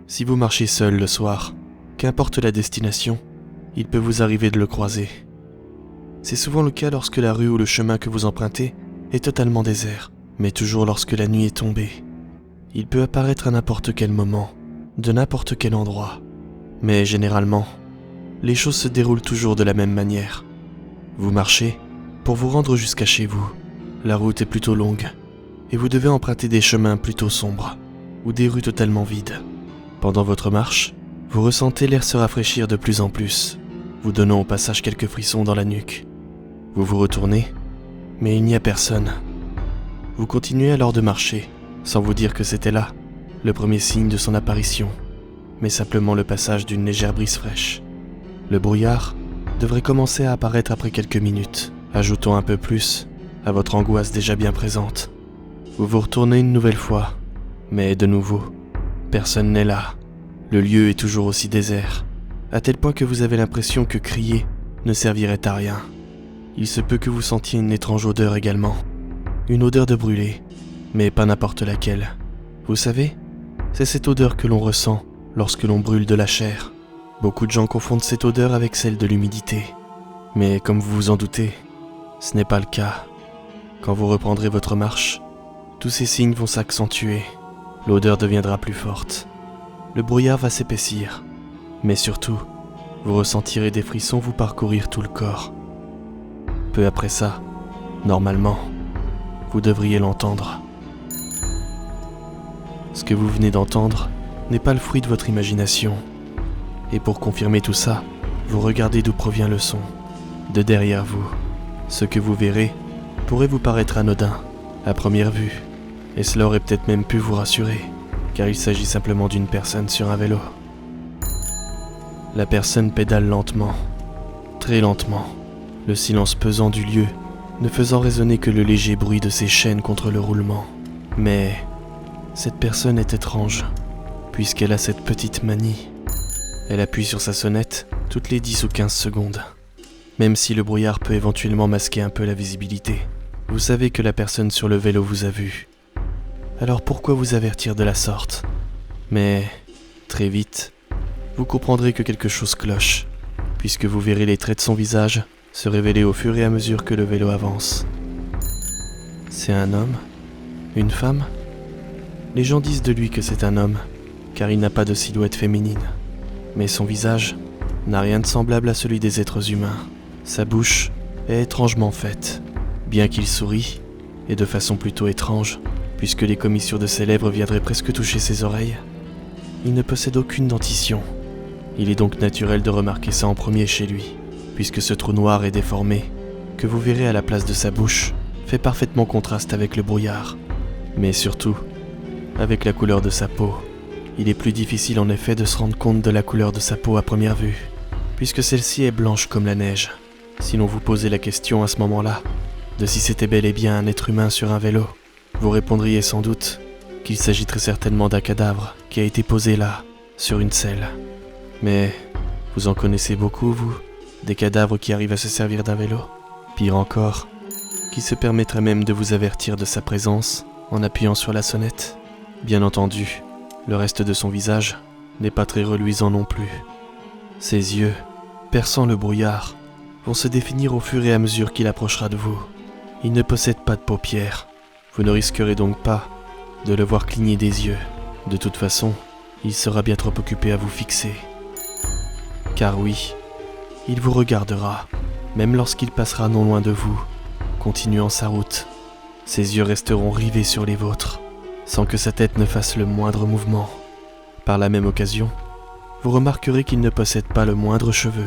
Si vous marchez seul le soir, qu'importe la destination, il peut vous arriver de le croiser. C'est souvent le cas lorsque la rue ou le chemin que vous empruntez est totalement désert, mais toujours lorsque la nuit est tombée. Il peut apparaître à n'importe quel moment, de n'importe quel endroit. Mais généralement, les choses se déroulent toujours de la même manière. Vous marchez pour vous rendre jusqu'à chez vous. La route est plutôt longue et vous devez emprunter des chemins plutôt sombres ou des rues totalement vides. Pendant votre marche, vous ressentez l'air se rafraîchir de plus en plus, vous donnant au passage quelques frissons dans la nuque. Vous vous retournez, mais il n'y a personne. Vous continuez alors de marcher, sans vous dire que c'était là, le premier signe de son apparition, mais simplement le passage d'une légère brise fraîche. Le brouillard devrait commencer à apparaître après quelques minutes, ajoutant un peu plus à votre angoisse déjà bien présente. Vous vous retournez une nouvelle fois, mais de nouveau, personne n'est là. Le lieu est toujours aussi désert, à tel point que vous avez l'impression que crier ne servirait à rien. Il se peut que vous sentiez une étrange odeur également. Une odeur de brûlé, mais pas n'importe laquelle. Vous savez, c'est cette odeur que l'on ressent lorsque l'on brûle de la chair. Beaucoup de gens confondent cette odeur avec celle de l'humidité. Mais comme vous vous en doutez, ce n'est pas le cas. Quand vous reprendrez votre marche, tous ces signes vont s'accentuer. L'odeur deviendra plus forte. Le brouillard va s'épaissir. Mais surtout, vous ressentirez des frissons vous parcourir tout le corps. Peu après ça, normalement, vous devriez l'entendre. Ce que vous venez d'entendre n'est pas le fruit de votre imagination. Et pour confirmer tout ça, vous regardez d'où provient le son, de derrière vous. Ce que vous verrez pourrait vous paraître anodin, à première vue, et cela aurait peut-être même pu vous rassurer, car il s'agit simplement d'une personne sur un vélo. La personne pédale lentement, très lentement, le silence pesant du lieu ne faisant résonner que le léger bruit de ses chaînes contre le roulement. Mais cette personne est étrange, puisqu'elle a cette petite manie. Elle appuie sur sa sonnette toutes les 10 ou 15 secondes. Même si le brouillard peut éventuellement masquer un peu la visibilité, vous savez que la personne sur le vélo vous a vu. Alors pourquoi vous avertir de la sorte ? Mais très vite, vous comprendrez que quelque chose cloche, puisque vous verrez les traits de son visage se révéler au fur et à mesure que le vélo avance. C'est un homme ? Une femme ? Les gens disent de lui que c'est un homme, car il n'a pas de silhouette féminine. Mais son visage n'a rien de semblable à celui des êtres humains. Sa bouche est étrangement faite, bien qu'il sourie, et de façon plutôt étrange, puisque les commissures de ses lèvres viendraient presque toucher ses oreilles. Il ne possède aucune dentition. Il est donc naturel de remarquer ça en premier chez lui, puisque ce trou noir et déformé, que vous verrez à la place de sa bouche, fait parfaitement contraste avec le brouillard. Mais surtout, avec la couleur de sa peau. Il est plus difficile en effet de se rendre compte de la couleur de sa peau à première vue, puisque celle-ci est blanche comme la neige. Si l'on vous posait la question à ce moment-là, de si c'était bel et bien un être humain sur un vélo, vous répondriez sans doute qu'il s'agit très certainement d'un cadavre qui a été posé là, sur une selle. Mais vous en connaissez beaucoup, vous, des cadavres qui arrivent à se servir d'un vélo ? Pire encore, qui se permettraient même de vous avertir de sa présence en appuyant sur la sonnette. Bien entendu, le reste de son visage n'est pas très reluisant non plus. Ses yeux, perçant le brouillard, vont se définir au fur et à mesure qu'il approchera de vous. Il ne possède pas de paupières. Vous ne risquerez donc pas de le voir cligner des yeux. De toute façon, il sera bien trop occupé à vous fixer. Car oui, il vous regardera, même lorsqu'il passera non loin de vous, continuant sa route. Ses yeux resteront rivés sur les vôtres, sans que sa tête ne fasse le moindre mouvement. Par la même occasion, vous remarquerez qu'il ne possède pas le moindre cheveu.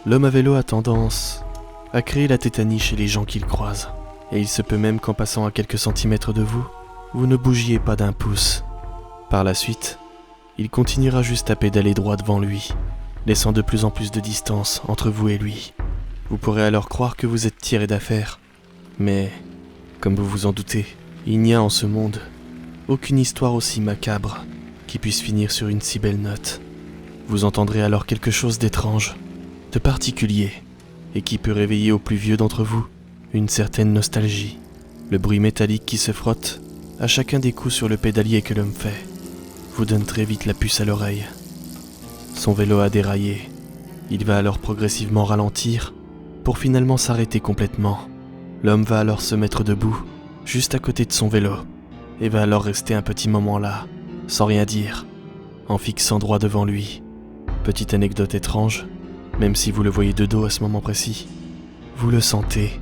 L'homme à vélo a tendance à créer la tétanie chez les gens qu'il croise, et il se peut même qu'en passant à quelques centimètres de vous, vous ne bougiez pas d'un pouce. Par la suite, il continuera juste à pédaler droit devant lui, laissant de plus en plus de distance entre vous et lui. Vous pourrez alors croire que vous êtes tiré d'affaire, mais, comme vous vous en doutez, il n'y a en ce monde aucune histoire aussi macabre qui puisse finir sur une si belle note. Vous entendrez alors quelque chose d'étrange, de particulier, et qui peut réveiller au plus vieux d'entre vous une certaine nostalgie. Le bruit métallique qui se frotte à chacun des coups sur le pédalier que l'homme fait. vous donne très vite la puce à l'oreille. Son vélo a déraillé. Il va alors progressivement ralentir pour finalement s'arrêter complètement. L'homme va alors se mettre debout, juste à côté de son vélo, et va alors rester un petit moment là, sans rien dire, en fixant droit devant lui. Petite anecdote étrange, même si vous le voyez de dos à ce moment précis, vous le sentez.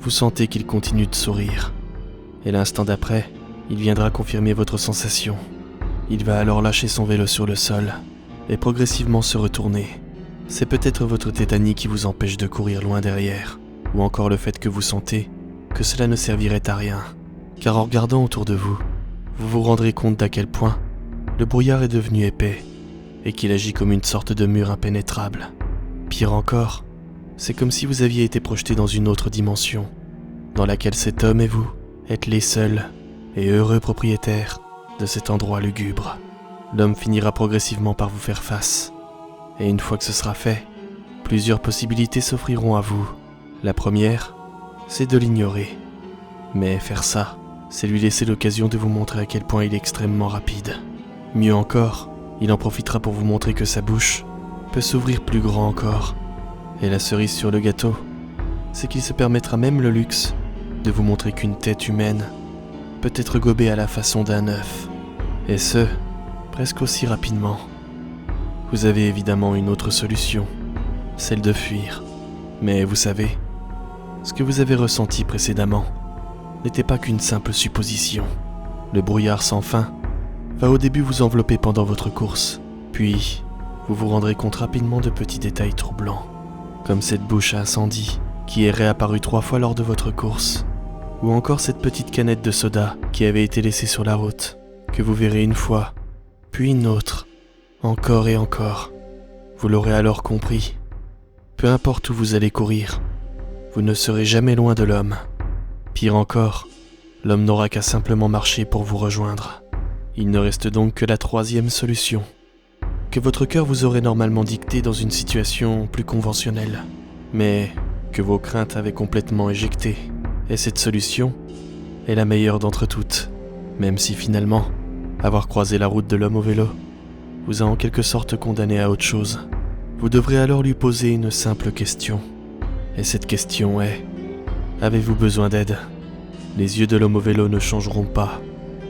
Vous sentez qu'il continue de sourire. Et l'instant d'après, il viendra confirmer votre sensation. Il va alors lâcher son vélo sur le sol et progressivement se retourner. C'est peut-être votre tétanie qui vous empêche de courir loin derrière, ou encore le fait que vous sentez que cela ne servirait à rien. Car en regardant autour de vous, vous vous rendrez compte d'à quel point le brouillard est devenu épais et qu'il agit comme une sorte de mur impénétrable. Pire encore, c'est comme si vous aviez été projeté dans une autre dimension, dans laquelle cet homme et vous êtes les seuls et heureux propriétaires de cet endroit lugubre. L'homme finira progressivement par vous faire face. Et une fois que ce sera fait, plusieurs possibilités s'offriront à vous. La première, c'est de l'ignorer. Mais faire ça, c'est lui laisser l'occasion de vous montrer à quel point il est extrêmement rapide. Mieux encore, il en profitera pour vous montrer que sa bouche peut s'ouvrir plus grand encore. Et la cerise sur le gâteau, c'est qu'il se permettra même le luxe de vous montrer qu'une tête humaine peut être gobée à la façon d'un œuf. Et ce, presque aussi rapidement. Vous avez évidemment une autre solution, celle de fuir. Mais vous savez, ce que vous avez ressenti précédemment n'était pas qu'une simple supposition. Le brouillard sans fin va au début vous envelopper pendant votre course, puis vous vous rendrez compte rapidement de petits détails troublants, comme cette bouche à incendie qui est réapparue 3 fois lors de votre course, ou encore cette petite canette de soda qui avait été laissée sur la route, que vous verrez une fois, puis une autre, encore et encore. Vous l'aurez alors compris. Peu importe où vous allez courir, vous ne serez jamais loin de l'homme. Pire encore, l'homme n'aura qu'à simplement marcher pour vous rejoindre. Il ne reste donc que la 3e solution, que votre cœur vous aurait normalement dictée dans une situation plus conventionnelle, mais que vos craintes avaient complètement éjectée. Et cette solution est la meilleure d'entre toutes, même si finalement, avoir croisé la route de l'homme au vélo vous a en quelque sorte condamné à autre chose. Vous devrez alors lui poser une simple question. Et cette question est: avez-vous besoin d'aide ? Les yeux de l'homme au vélo ne changeront pas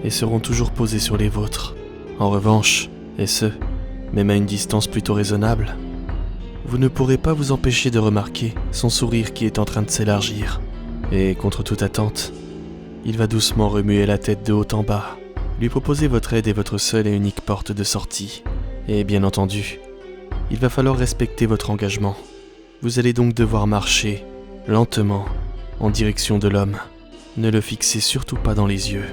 et seront toujours posés sur les vôtres. En revanche, et ce, même à une distance plutôt raisonnable, vous ne pourrez pas vous empêcher de remarquer son sourire qui est en train de s'élargir. Et contre toute attente, il va doucement remuer la tête de haut en bas. Lui proposer votre aide est votre seule et unique porte de sortie. Et bien entendu, il va falloir respecter votre engagement. Vous allez donc devoir marcher, lentement, en direction de l'homme. Ne le fixez surtout pas dans les yeux.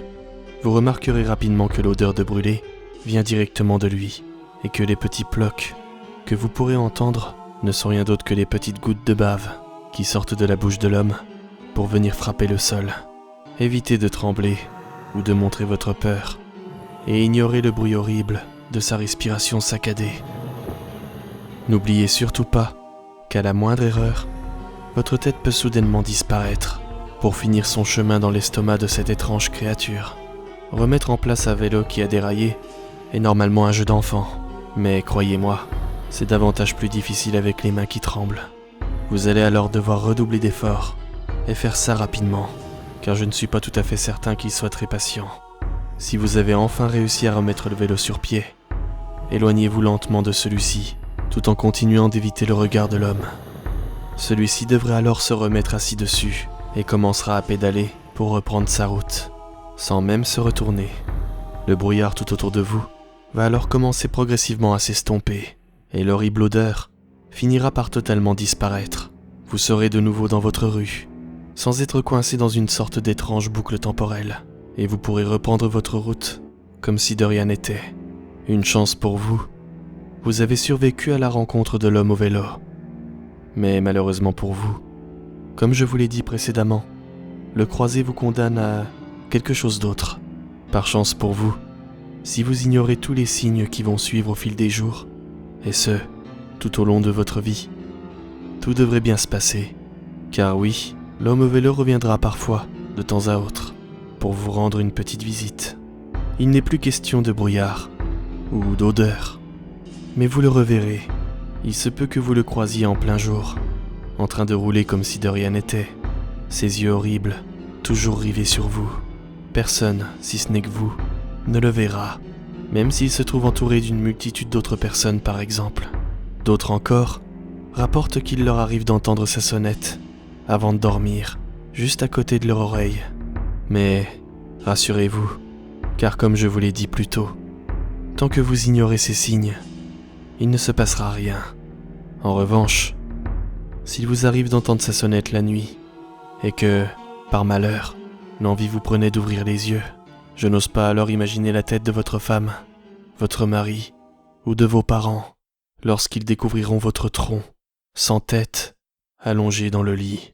Vous remarquerez rapidement que l'odeur de brûlé vient directement de lui, et que les petits plocs que vous pourrez entendre ne sont rien d'autre que les petites gouttes de bave qui sortent de la bouche de l'homme pour venir frapper le sol. Évitez de trembler ou de montrer votre peur, et ignorez le bruit horrible de sa respiration saccadée. N'oubliez surtout pas qu'à la moindre erreur, votre tête peut soudainement disparaître pour finir son chemin dans l'estomac de cette étrange créature. Remettre en place un vélo qui a déraillé est normalement un jeu d'enfant, mais croyez-moi, c'est davantage plus difficile avec les mains qui tremblent. Vous allez alors devoir redoubler d'efforts et faire ça rapidement, car je ne suis pas tout à fait certain qu'il soit très patient. Si vous avez enfin réussi à remettre le vélo sur pied, éloignez-vous lentement de celui-ci, tout en continuant d'éviter le regard de l'homme. Celui-ci devrait alors se remettre assis dessus et commencera à pédaler pour reprendre sa route, sans même se retourner. Le brouillard tout autour de vous va alors commencer progressivement à s'estomper, et l'horrible odeur finira par totalement disparaître. Vous serez de nouveau dans votre rue, sans être coincé dans une sorte d'étrange boucle temporelle, et vous pourrez reprendre votre route comme si de rien n'était. Une chance pour vous, vous avez survécu à la rencontre de l'homme au vélo. Mais malheureusement pour vous, comme je vous l'ai dit précédemment, le croisé vous condamne à quelque chose d'autre. Par chance pour vous, si vous ignorez tous les signes qui vont suivre au fil des jours, et ce, tout au long de votre vie, tout devrait bien se passer. Car oui, l'homme au vélo reviendra parfois, de temps à autre, pour vous rendre une petite visite. Il n'est plus question de brouillard, ou d'odeur. Mais vous le reverrez. Il se peut que vous le croisiez en plein jour, en train de rouler comme si de rien n'était, ses yeux horribles, toujours rivés sur vous. Personne, si ce n'est que vous, ne le verra, même s'il se trouve entouré d'une multitude d'autres personnes par exemple. D'autres encore rapportent qu'il leur arrive d'entendre sa sonnette, avant de dormir, juste à côté de leur oreille. Mais rassurez-vous, car comme je vous l'ai dit plus tôt, tant que vous ignorez ces signes, il ne se passera rien. En revanche, s'il vous arrive d'entendre sa sonnette la nuit, et que, par malheur, l'envie vous prenait d'ouvrir les yeux, je n'ose pas alors imaginer la tête de votre femme, votre mari, ou de vos parents, lorsqu'ils découvriront votre tronc, sans tête, allongé dans le lit.